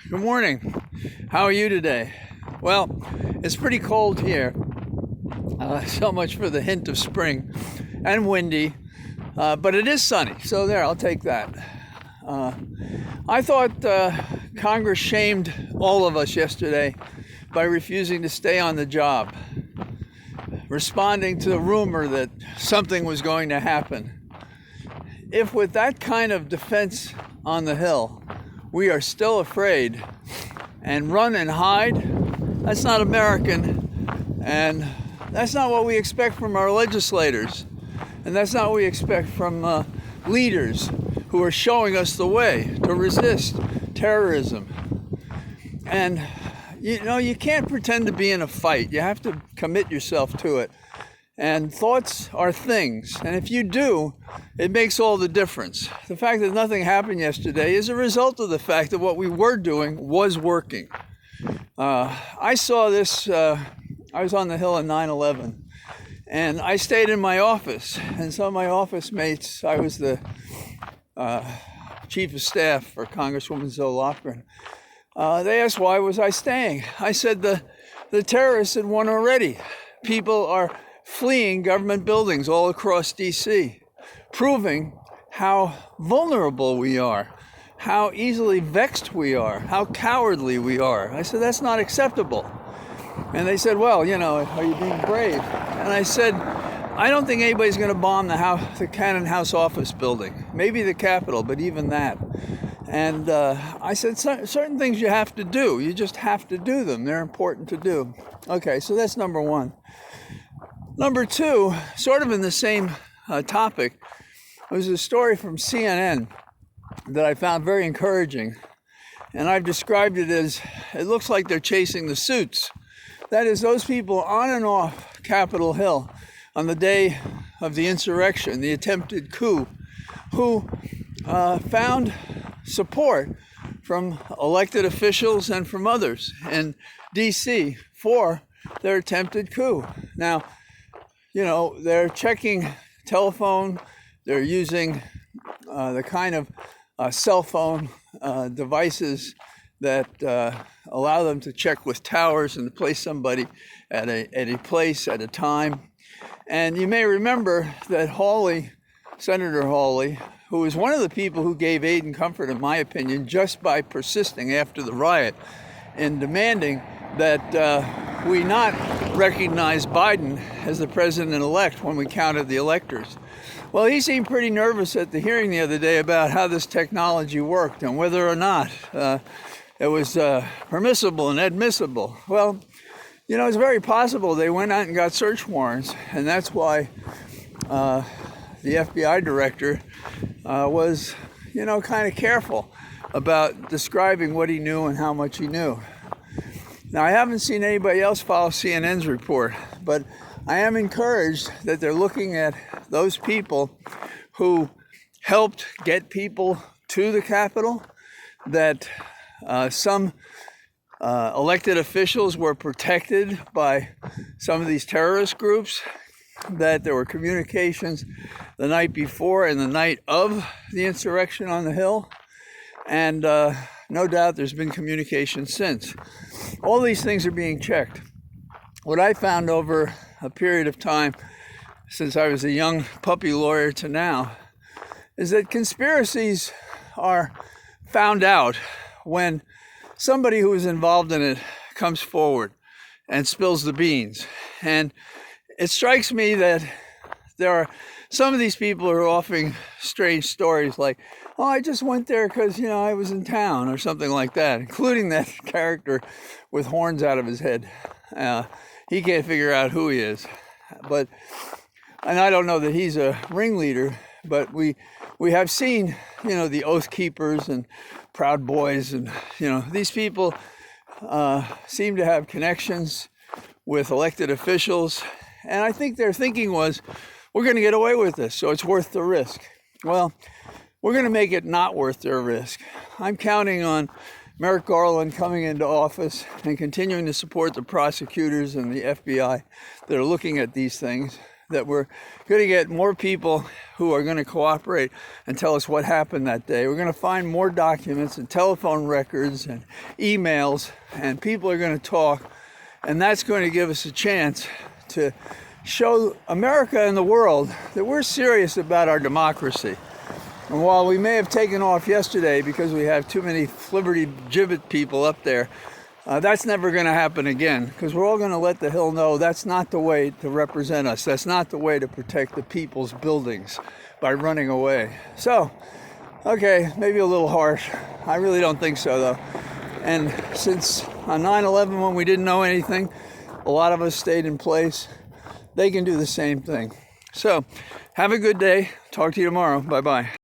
Good morning. How are you today? Well, it's pretty cold here. So much for the hint of spring and windy, but it is sunny. So there, I'll take that. I thought Congress shamed all of us yesterday by refusing to stay on the job, responding to the rumor that something was going to happen. If with that kind of defense on the Hill, we are still afraid and run and hide, that's not American, and that's not what we expect from our legislators, and that's not what we expect from leaders who are showing us the way to resist terrorism. And you can't pretend to be in a fight. You have to commit yourself to it. And thoughts are things, and if you do, it makes all the difference. The fact that nothing happened yesterday is a result of the fact that what we were doing was working. I saw this, I was on the Hill on 9/11, and I stayed in my office, and some of my office mates, I was the chief of staff for Congresswoman Zoe Lofgren, they asked why was I staying. I said the terrorists had won already. People are fleeing government buildings all across D.C., proving how vulnerable we are, how easily vexed we are, how cowardly we are. I said, that's not acceptable. And they said, well, are you being brave? And I said, I don't think anybody's going to bomb the Cannon House office building, maybe the Capitol, but even that. And I said, certain things you have to do. You just have to do them. They're important to do. Okay, so that's number one. Number two, sort of in the same topic, was a story from CNN that I found very encouraging. And I've described it as, it looks like they're chasing the suits. That is, those people on and off Capitol Hill on the day of the insurrection, the attempted coup, who found support from elected officials and from others in D.C. for their attempted coup. Now, they're checking telephone, they're using the kind of cell phone devices that allow them to check with towers and to place somebody at a place at a time. And you may remember that Senator Hawley, who was one of the people who gave aid and comfort, in my opinion, just by persisting after the riot in demanding that we not recognize Biden as the president-elect when we counted the electors. Well, he seemed pretty nervous at the hearing the other day about how this technology worked and whether or not it was permissible and admissible. Well, it's very possible they went out and got search warrants, and that's why the FBI director was, kind of careful about describing what he knew and how much he knew. Now, I haven't seen anybody else follow CNN's report, but I am encouraged that they're looking at those people who helped get people to the Capitol, that some elected officials were protected by some of these terrorist groups, that there were communications the night before and the night of the insurrection on the Hill, and no doubt there's been communication since. All these things are being checked. What I found over a period of time, since I was a young puppy lawyer to now, is that conspiracies are found out when somebody who is involved in it comes forward and spills the beans. And it strikes me that there are some of these people who are offering strange stories like, oh, I just went there because, I was in town or something like that, including that character with horns out of his head. He can't figure out who he is. And I don't know that he's a ringleader, but we have seen, the Oath Keepers and Proud Boys, and, these people seem to have connections with elected officials. And I think their thinking was, we're going to get away with this, so it's worth the risk. Well, we're going to make it not worth their risk. I'm counting on Merrick Garland coming into office and continuing to support the prosecutors and the FBI that are looking at these things, that we're going to get more people who are going to cooperate and tell us what happened that day. We're going to find more documents and telephone records and emails, and people are going to talk, and that's going to give us a chance to show America and the world that we're serious about our democracy. And while we may have taken off yesterday because we have too many flibberty gibbet people up there, that's never going to happen again, because we're all going to let the Hill know that's not the way to represent us. That's not the way to protect the people's buildings, by running away. So, okay, maybe a little harsh. I really don't think so, though. And since on 9/11, when we didn't know anything, a lot of us stayed in place. They can do the same thing. So, have a good day. Talk to you tomorrow. Bye-bye.